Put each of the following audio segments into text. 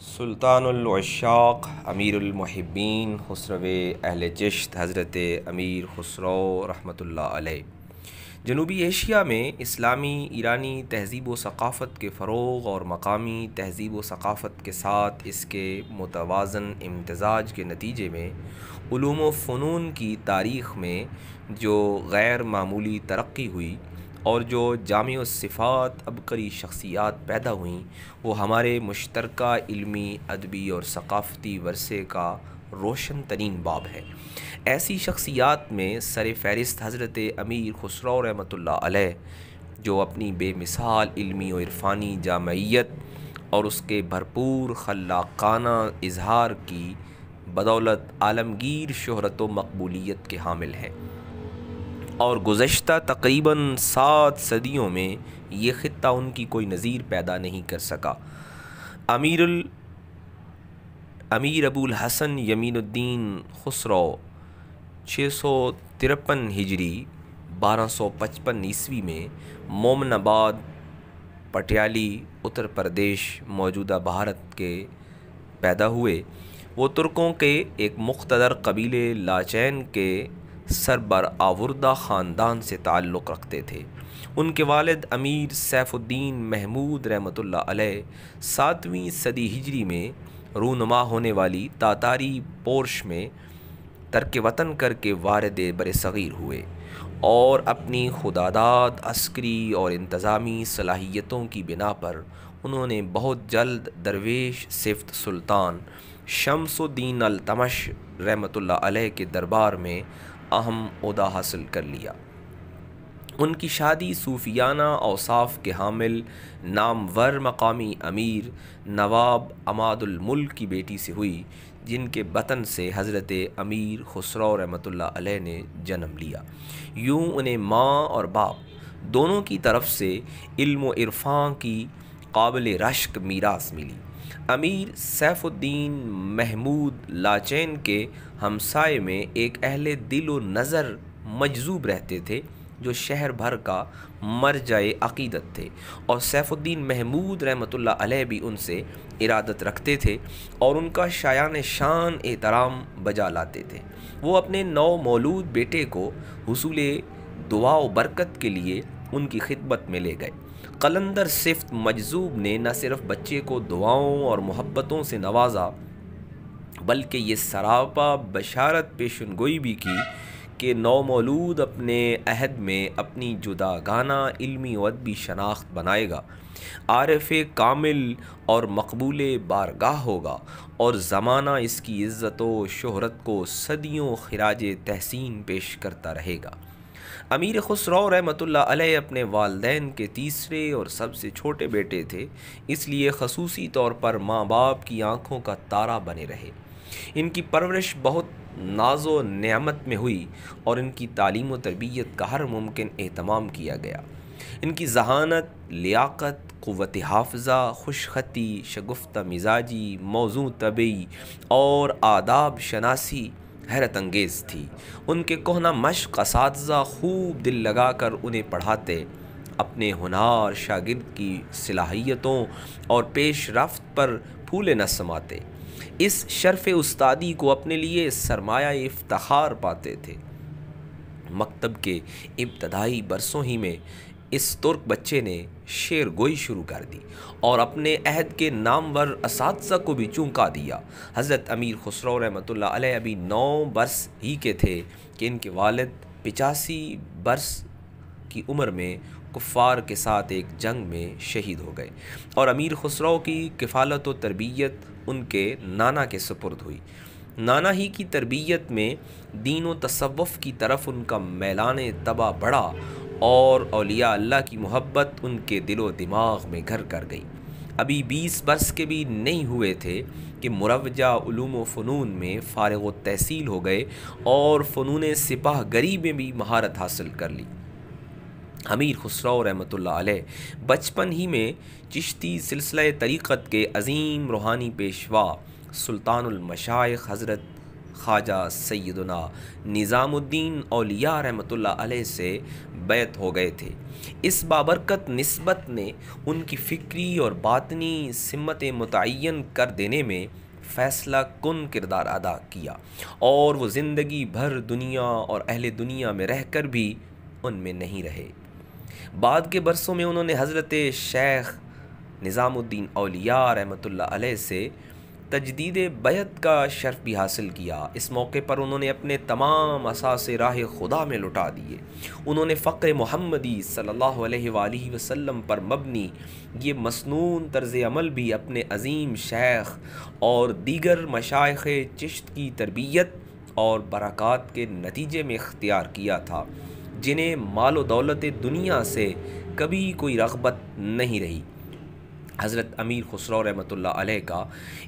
سلطان العشاق امیر المحبین خسرو اہل چشت حضرت امیر خسرو رحمۃ اللہ علیہ جنوبی ایشیا میں اسلامی ایرانی تہذیب و ثقافت کے فروغ اور مقامی تہذیب و ثقافت کے ساتھ اس کے متوازن امتزاج کے نتیجے میں علوم و فنون کی تاریخ میں جو غیر معمولی ترقی ہوئی اور جو جامع الصفات عبقری شخصیات پیدا ہوئیں وہ ہمارے مشترکہ علمی ادبی اور ثقافتی ورثے کا روشن ترین باب ہے۔ ایسی شخصیات میں سر فہرست حضرت امیر خسرو رحمۃ اللہ علیہ جو اپنی بے مثال علمی و عرفانی جامعیت اور اس کے بھرپور خلاقانہ اظہار کی بدولت عالمگیر شہرت و مقبولیت کے حامل ہیں، اور گزشتہ تقریباً 7 صدیوں میں یہ خطہ ان کی کوئی نظیر پیدا نہیں کر سکا۔ امیر ابو الحسن یمین الدین خسرو 653 ہجری 1255 عیسوی میں مومن آباد پٹیالی اتر پردیش موجودہ بھارت کے پیدا ہوئے۔ وہ ترکوں کے ایک مقتدر قبیلے لاچین کے سربرآوردہ خاندان سے تعلق رکھتے تھے۔ ان کے والد امیر سیف الدین محمود رحمۃ اللہ علیہ 7ویں صدی ہجری میں رونما ہونے والی تاتاری پورش میں ترک وطن کر کے وارد برصغیر ہوئے، اور اپنی خودداد عسکری اور انتظامی صلاحیتوں کی بنا پر انہوں نے بہت جلد درویش صفت سلطان شمس الدین التمش رحمۃ اللہ علیہ کے دربار میں اہم عہدہ حاصل کر لیا۔ ان کی شادی صوفیانہ اوصاف کے حامل نامور مقامی امیر نواب عماد الملک کی بیٹی سے ہوئی، جن کے بطن سے حضرت امیر خسرو رحمۃ اللہ علیہ نے جنم لیا۔ یوں انہیں ماں اور باپ دونوں کی طرف سے علم و عرفان کی قابل رشک میراث ملی۔ امیر سیف الدین محمود لاچین کے ہمسائے میں ایک اہل دل و نظر مجذوب رہتے تھے جو شہر بھر کا مرجع عقیدت تھے، اور سیف الدین محمود رحمۃ اللہ علیہ بھی ان سے ارادت رکھتے تھے اور ان کا شایان شان احترام بجا لاتے تھے۔ وہ اپنے نو مولود بیٹے کو حصول دعا و برکت کے لیے ان کی خدمت میں لے گئے۔ قلندر صفت مجذوب نے نہ صرف بچے کو دعاؤں اور محبتوں سے نوازا بلکہ یہ سراپا بشارت پیشن گوئی بھی کی کہ نومولود اپنے عہد میں اپنی جداگانہ علمی و ادبی شناخت بنائے گا، عارف کامل اور مقبول بارگاہ ہوگا، اور زمانہ اس کی عزت و شہرت کو صدیوں خراج تحسین پیش کرتا رہے گا۔ امیر خسرو رحمۃ اللہ علیہ اپنے والدین کے تیسرے اور سب سے چھوٹے بیٹے تھے، اس لیے خصوصی طور پر ماں باپ کی آنکھوں کا تارا بنے رہے۔ ان کی پرورش بہت ناز و نعمت میں ہوئی اور ان کی تعلیم و تربیت کا ہر ممکن اہتمام کیا گیا۔ ان کی ذہانت، لیاقت، قوت حافظہ، خوش خطی، شگفتہ مزاجی، موزوں طبعی اور آداب شناسی حیرت انگیز تھی۔ ان کے کہنہ مشق اساتذہ خوب دل لگا کر انہیں پڑھاتے، اپنے ہنار شاگرد کی صلاحیتوں اور پیش رفت پر پھولے نہ سماتے۔ اس شرف استادی کو اپنے لیے سرمایہ افتخار پاتے تھے۔ مکتب کے ابتدائی برسوں ہی میں اس ترک بچے نے شعر گوئی شروع کر دی اور اپنے عہد کے نامور اساتذہ کو بھی چونکا دیا۔ حضرت امیر خسرو رحمۃ اللہ علیہ ابھی 9 برس ہی کے تھے کہ ان کے والد 85 برس کی عمر میں کفار کے ساتھ ایک جنگ میں شہید ہو گئے، اور امیر خسرو کی کفالت و تربیت ان کے نانا کے سپرد ہوئی۔ نانا ہی کی تربیت میں دین و تصوف کی طرف ان کا میلان طبع بڑھا، اور اولیاء اللہ کی محبت ان کے دل و دماغ میں گھر کر گئی۔ ابھی 20 برس کے بھی نہیں ہوئے تھے کہ مروجہ علوم و فنون میں فارغ التحصیل ہو گئے اور فنون سپاہ گری میں بھی مہارت حاصل کر لی۔ امیر خسرو رحمۃ اللہ علیہ بچپن ہی میں چشتی سلسلہ طریقت کے عظیم روحانی پیشوا سلطان المشائخ حضرت خواجہ سیدنا نظام الدین اولیاء رحمۃ اللہ علیہ سے بیعت ہو گئے تھے۔ اس بابرکت نسبت نے ان کی فکری اور باطنی سمتیں متعین کر دینے میں فیصلہ کن کردار ادا کیا، اور وہ زندگی بھر دنیا اور اہل دنیا میں رہ کر بھی ان میں نہیں رہے۔ بعد کے برسوں میں انہوں نے حضرت شیخ نظام الدین اولیاء رحمۃ اللہ علیہ سے تجدید بیعت کا شرف بھی حاصل کیا۔ اس موقع پر انہوں نے اپنے تمام اثاثے راہ خدا میں لٹا دیے۔ انہوں نے فقر محمدی صلی اللہ علیہ وآلہ وسلم پر مبنی یہ مسنون طرز عمل بھی اپنے عظیم شیخ اور دیگر مشائخ چشت کی تربیت اور برکات کے نتیجے میں اختیار کیا تھا، جنہیں مال و دولت دنیا سے کبھی کوئی رغبت نہیں رہی۔ حضرت امیر خسرو رحمۃ اللہ علیہ کا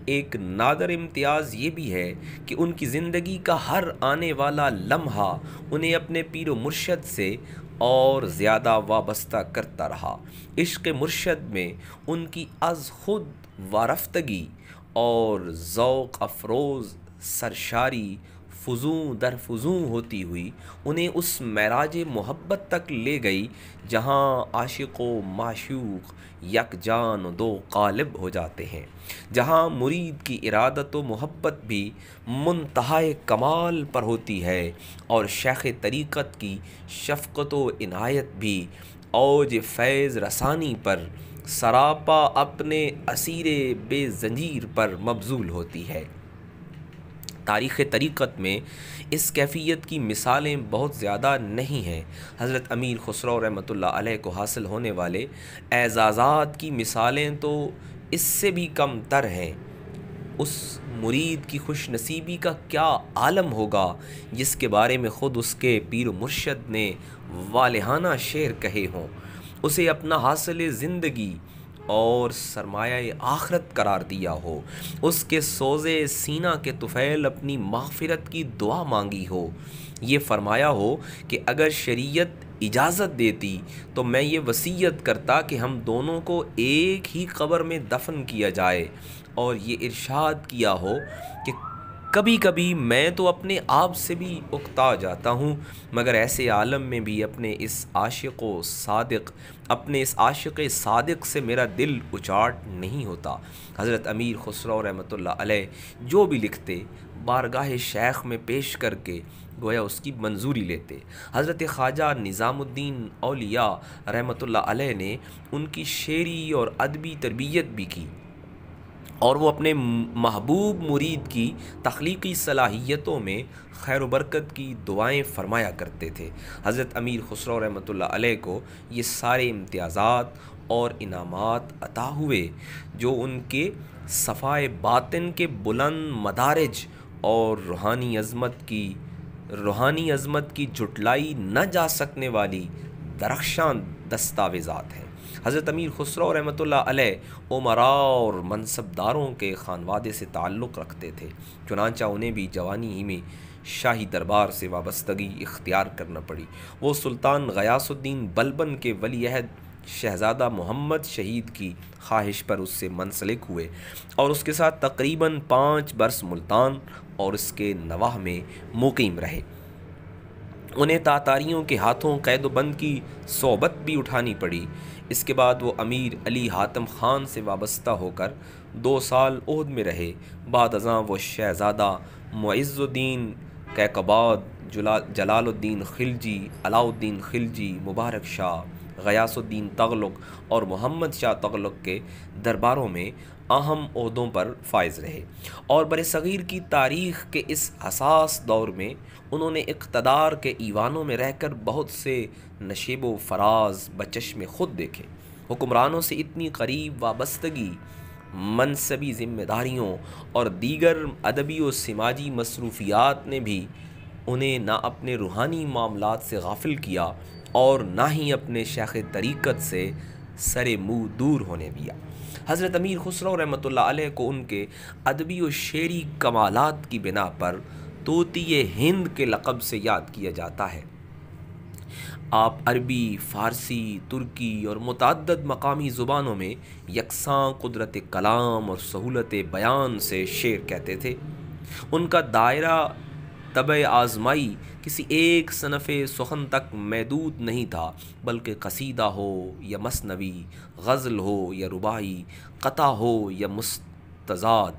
ایک نادر امتیاز یہ بھی ہے کہ ان کی زندگی کا ہر آنے والا لمحہ انہیں اپنے پیر و مرشد سے اور زیادہ وابستہ کرتا رہا۔ عشق مرشد میں ان کی از خود وارفتگی اور ذوق افروز سرشاری فزوں در فزوں ہوتی ہوئی انہیں اس معراج محبت تک لے گئی جہاں عاشق و معشوق یکجان و دو قالب ہو جاتے ہیں، جہاں مرید کی ارادت و محبت بھی منتہائے کمال پر ہوتی ہے، اور شیخ طریقت کی شفقت و عنایت بھی اوج فیض رسانی پر سراپا اپنے اسیر بے زنجیر پر مبذول ہوتی ہے۔ تاریخ طریقت میں اس کیفیت کی مثالیں بہت زیادہ نہیں ہیں۔ حضرت امیر خسرو رحمۃ اللہ علیہ کو حاصل ہونے والے اعزازات کی مثالیں تو اس سے بھی کم تر ہیں۔ اس مرید کی خوش نصیبی کا کیا عالم ہوگا جس کے بارے میں خود اس کے پیر و مرشد نے والہانہ شعر کہے ہوں، اسے اپنا حاصل زندگی اور سرمایہ آخرت قرار دیا ہو، اس کے سوزے سینہ کے طفیل اپنی مغفرت کی دعا مانگی ہو، یہ فرمایا ہو کہ اگر شریعت اجازت دیتی تو میں یہ وصیت کرتا کہ ہم دونوں کو ایک ہی قبر میں دفن کیا جائے، اور یہ ارشاد کیا ہو کہ کبھی کبھی میں تو اپنے آپ سے بھی اکتا جاتا ہوں، مگر ایسے عالم میں بھی اپنے اس عاشق صادق سے میرا دل اچاٹ نہیں ہوتا۔ حضرت امیر خسرو رحمۃ اللہ علیہ جو بھی لکھتے بارگاہ شیخ میں پیش کر کے گویا اس کی منظوری لیتے۔ حضرت خواجہ نظام الدین اولیاء رحمۃ اللہ علیہ نے ان کی شعری اور ادبی تربیت بھی کی، اور وہ اپنے محبوب مرید کی تخلیقی صلاحیتوں میں خیر و برکت کی دعائیں فرمایا کرتے تھے۔ حضرت امیر خسرو رحمۃ اللہ علیہ کو یہ سارے امتیازات اور انعامات عطا ہوئے جو ان کے صفائے باطن کے بلند مدارج اور روحانی عظمت کی جھٹلائی نہ جا سکنے والی درخشاں دستاویزات ہیں۔ حضرت امیر خسرو رحمۃ اللہ علیہ امراء اور منصبداروں کے خانوادے سے تعلق رکھتے تھے، چنانچہ انہیں بھی جوانی ہی میں شاہی دربار سے وابستگی اختیار کرنا پڑی۔ وہ سلطان غیاث الدین بلبن کے ولی عہد شہزادہ محمد شہید کی خواہش پر اس سے منسلک ہوئے، اور اس کے ساتھ تقریباً 5 برس ملتان اور اس کے نواح میں مقیم رہے۔ انہیں تاتاریوں کے ہاتھوں قید و بند کی صحبت بھی اٹھانی پڑی۔ اس کے بعد وہ امیر علی حاتم خان سے وابستہ ہو کر 2 سال عہد میں رہے۔ بعد ازاں وہ شہزادہ معز الدین کیقباد، جلال الدین خلجی، علاء الدین خلجی، مبارک شاہ، غیاث الدین تغلق اور محمد شاہ تغلق کے درباروں میں اہم عہدوں پر فائز رہے، اور برصغیر کی تاریخ کے اس حساس دور میں انہوں نے اقتدار کے ایوانوں میں رہ کر بہت سے نشیب و فراز بچشم خود دیکھے۔ حکمرانوں سے اتنی قریب وابستگی، منصبی ذمہ داریوں اور دیگر ادبی و سماجی مصروفیات نے بھی انہیں نہ اپنے روحانی معاملات سے غافل کیا اور نہ ہی اپنے شیخ طریقت سے سر منہ دور ہونے دیا۔ حضرت امیر خسرو رحمۃ اللہ علیہ کو ان کے ادبی و شعری کمالات کی بنا پر طوطی ہند کے لقب سے یاد کیا جاتا ہے۔ آپ عربی، فارسی، ترکی اور متعدد مقامی زبانوں میں یکساں قدرت کلام اور سہولت بیان سے شعر کہتے تھے۔ ان کا دائرہ طبع آزمائی کسی ایک صنف سخن تک محدود نہیں تھا، بلکہ قصیدہ ہو یا مثنوی، غزل ہو یا رباعی، قطع ہو یا مستزاد،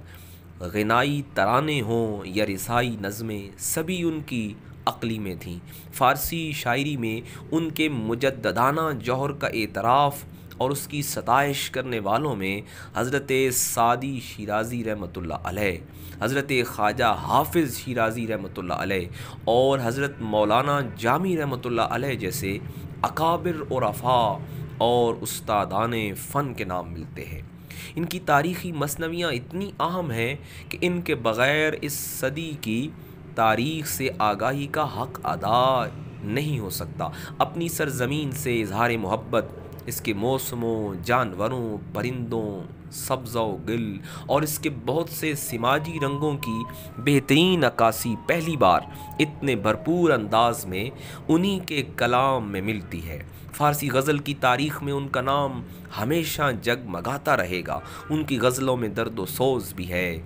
غنائی ترانے ہوں یا رسائی نظمیں، سبھی ان کی عقلی میں تھیں۔ فارسی شاعری میں ان کے مجددانہ جوہر کا اعتراف اور اس کی ستائش کرنے والوں میں حضرت سعدی شیرازی رحمۃ اللہ علیہ، حضرت خواجہ حافظ شیرازی رحمۃ اللہ علیہ اور حضرت مولانا جامی رحمۃ اللہ علیہ جیسے اکابر عرفاء اور استادان فن کے نام ملتے ہیں۔ ان کی تاریخی مثنویاں اتنی اہم ہیں کہ ان کے بغیر اس صدی کی تاریخ سے آگاہی کا حق ادا نہیں ہو سکتا۔ اپنی سرزمین سے اظہار محبت، اس کے موسموں، جانوروں، پرندوں، سبز و گل اور اس کے بہت سے سماجی رنگوں کی بہترین عکاسی پہلی بار اتنے بھرپور انداز میں انہی کے کلام میں ملتی ہے۔ فارسی غزل کی تاریخ میں ان کا نام ہمیشہ جگمگاتا رہے گا۔ ان کی غزلوں میں درد و سوز بھی ہے،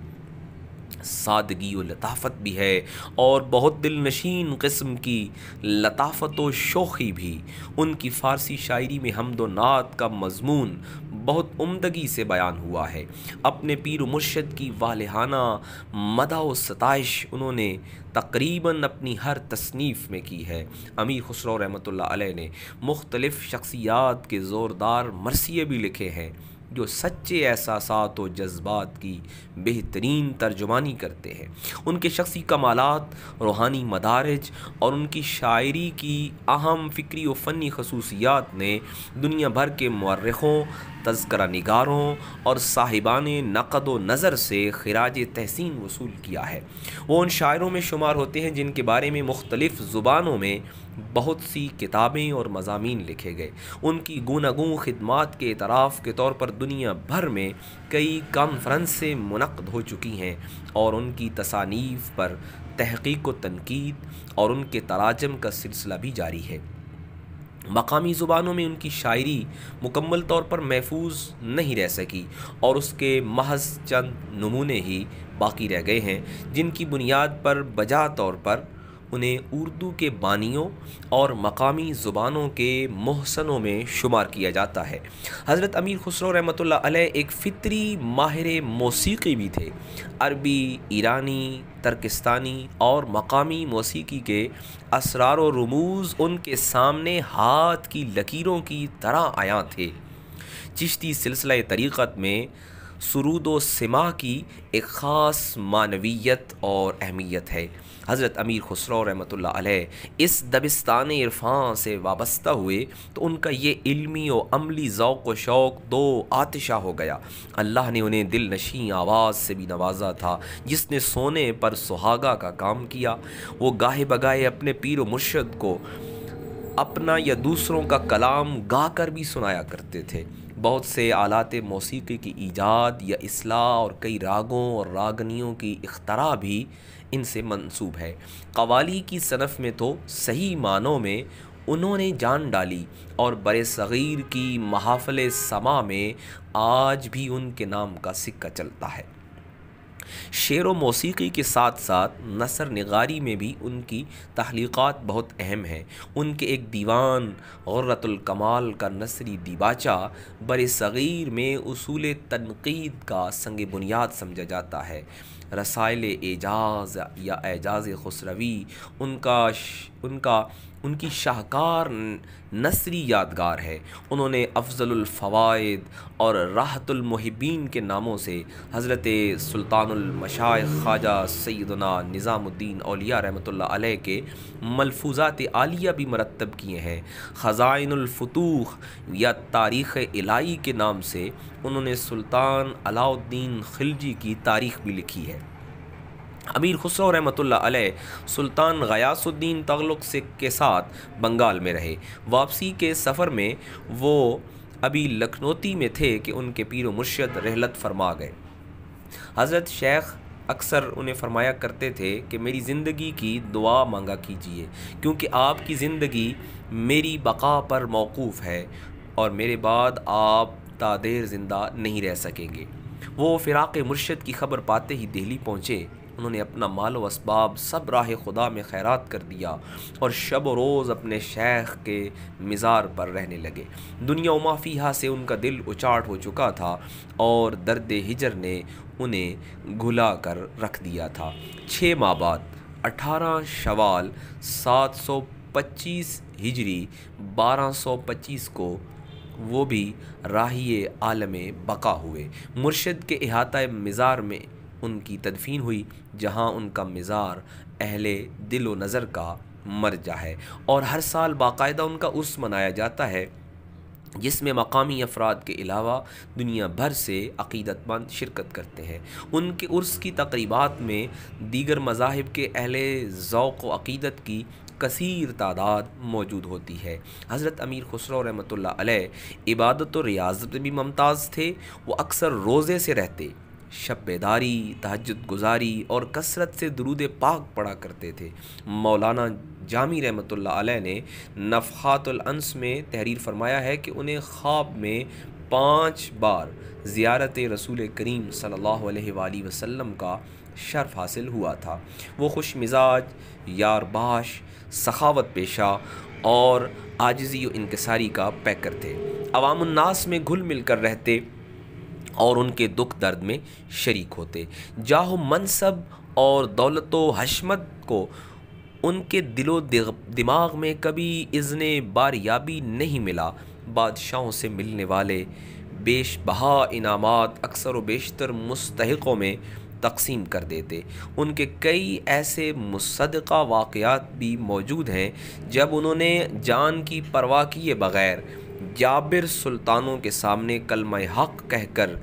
سادگی و لطافت بھی ہے اور بہت دل نشین قسم کی لطافت و شوخی بھی۔ ان کی فارسی شاعری میں حمد و نعت کا مضمون بہت عمدگی سے بیان ہوا ہے۔ اپنے پیر و مرشد کی والہانہ مدح و ستائش انہوں نے تقریباً اپنی ہر تصنیف میں کی ہے۔ امیر خسرو رحمۃ اللہ علیہ نے مختلف شخصیات کے زوردار مرثیے بھی لکھے ہیں جو سچے احساسات و جذبات کی بہترین ترجمانی کرتے ہیں۔ ان کے شخصی کمالات، روحانی مدارج اور ان کی شاعری کی اہم فکری و فنی خصوصیات نے دنیا بھر کے مورخوں، تذکرہ نگاروں اور صاحبان نقد و نظر سے خراج تحسین وصول کیا ہے۔ وہ ان شاعروں میں شمار ہوتے ہیں جن کے بارے میں مختلف زبانوں میں بہت سی کتابیں اور مضامین لکھے گئے۔ ان کی گوناگون خدمات کے اعتراف کے طور پر دنیا بھر میں کئی کانفرنسیں منعقد ہو چکی ہیں اور ان کی تصانیف پر تحقیق و تنقید اور ان کے تراجم کا سلسلہ بھی جاری ہے۔ مقامی زبانوں میں ان کی شاعری مکمل طور پر محفوظ نہیں رہ سکی اور اس کے محض چند نمونے ہی باقی رہ گئے ہیں، جن کی بنیاد پر بجا طور پر انہیں اردو کے بانیوں اور مقامی زبانوں کے محسنوں میں شمار کیا جاتا ہے۔ حضرت امیر خسرو رحمۃ اللہ علیہ ایک فطری ماہر موسیقی بھی تھے۔ عربی، ایرانی، ترکستانی اور مقامی موسیقی کے اسرار و رموز ان کے سامنے ہاتھ کی لکیروں کی طرح عیاں تھے۔ چشتی سلسلہ طریقت میں سرود و سماع کی ایک خاص معنویت اور اہمیت ہے۔ حضرت امیر خسرو رحمۃ اللہ علیہ اس دبستان عرفان سے وابستہ ہوئے تو ان کا یہ علمی و عملی ذوق و شوق دو آتشہ ہو گیا۔ اللہ نے انہیں دل نشیں آواز سے بھی نوازا تھا جس نے سونے پر سہاگا کا کام کیا۔ وہ گاہے بگاہے اپنے پیر و مرشد کو اپنا یا دوسروں کا کلام گا کر بھی سنایا کرتے تھے۔ بہت سے آلات موسیقی کی ایجاد یا اصلاح اور کئی راگوں اور راگنیوں کی اختراع بھی ان سے منسوب ہے۔ قوالی کی صنف میں تو صحیح معنوں میں انہوں نے جان ڈالی اور برِ صغیر کی محافل سماع میں آج بھی ان کے نام کا سکہ چلتا ہے۔ شعر و موسیقی کے ساتھ ساتھ نثر نگاری میں بھی ان کی تخلیقات بہت اہم ہیں۔ ان کے ایک دیوان غرۃ الکمال کا نثری دیباچہ برِ صغیر میں اصول تنقید کا سنگ بنیاد سمجھا جاتا ہے۔ رسائل اعجاز یا اعجاز خسروی ان کی شاہکار نثری یادگار ہے۔ انہوں نے افضل الفوائد اور راحت المحبین کے ناموں سے حضرت سلطان المشائخ خواجہ سیدنا نظام الدین اولیاء رحمۃ اللہ علیہ کے ملفوظات عالیہ بھی مرتب کیے ہیں۔ خزائن الفتوح یا تاریخ الہی کے نام سے انہوں نے سلطان علاء الدین خلجی کی تاریخ بھی لکھی ہے۔ امیر خسرو رحمۃ اللہ علیہ سلطان غیاث الدین تغلق کے ساتھ بنگال میں رہے۔ واپسی کے سفر میں وہ ابھی لکھنوتی میں تھے کہ ان کے پیر و مرشد رحلت فرما گئے۔ حضرت شیخ اکثر انہیں فرمایا کرتے تھے کہ میری زندگی کی دعا مانگا کیجیے، کیونکہ آپ کی زندگی میری بقا پر موقوف ہے اور میرے بعد آپ تا دیر زندہ نہیں رہ سکیں گے۔ وہ فراق مرشد کی خبر پاتے ہی دہلی پہنچے انہوں نے اپنا مال و اسباب سب راہ خدا میں خیرات کر دیا اور شب و روز اپنے شیخ کے مزار پر رہنے لگے۔ دنیا و ما فیہا سے ان کا دل اچاٹ ہو چکا تھا اور درد ہجر نے انہیں گھلا کر رکھ دیا تھا۔ 6 ماہ بعد 18 شوال 725 ہجری 1225 کو وہ بھی راہی عالم بقا ہوئے۔ مرشد کے احاطہ مزار میں ان کی تدفین ہوئی، جہاں ان کا مزار اہل دل و نظر کا مرجع ہے، اور ہر سال باقاعدہ ان کا عرس منایا جاتا ہے، جس میں مقامی افراد کے علاوہ دنیا بھر سے عقیدت مند شرکت کرتے ہیں۔ ان کے عرس کی تقریبات میں دیگر مذاہب کے اہل ذوق و عقیدت کی کثیر تعداد موجود ہوتی ہے۔ حضرت امیر خسرو رحمۃ اللہ علیہ عبادت و ریاضت میں بھی ممتاز تھے۔ وہ اکثر روزے سے رہتے، شب بیداری، تہجد گزاری اور کثرت سے درود پاک پڑھا کرتے تھے۔ مولانا جامی رحمۃ اللہ علیہ نے نفحات الانس میں تحریر فرمایا ہے کہ انہیں خواب میں 5 بار زیارت رسول کریم صلی اللہ علیہ وآلہ وسلم کا شرف حاصل ہوا تھا۔ وہ خوش مزاج، یار باش، سخاوت پیشہ اور عاجزی و انکساری کا پیکر تھے۔ عوام الناس میں گھل مل کر رہتے اور ان کے دکھ درد میں شریک ہوتے۔ جاہ و منصب اور دولت و حشمت کو ان کے دل و دماغ میں کبھی اذن باریابی نہیں ملا۔ بادشاہوں سے ملنے والے بیش بہا انعامات اکثر و بیشتر مستحقوں میں تقسیم کر دیتے۔ ان کے کئی ایسے مصدقہ واقعات بھی موجود ہیں جب انہوں نے جان کی پرواہ کیے بغیر جابر سلطانوں کے سامنے کلمہ حق کہہ کر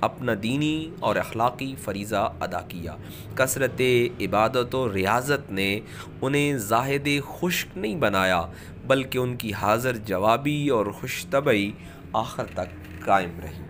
اپنا دینی اور اخلاقی فریضہ ادا کیا۔ کثرت عبادت و ریاضت نے انہیں زاہد خشک نہیں بنایا، بلکہ ان کی حاضر جوابی اور خوش طبعی آخر تک قائم رہی۔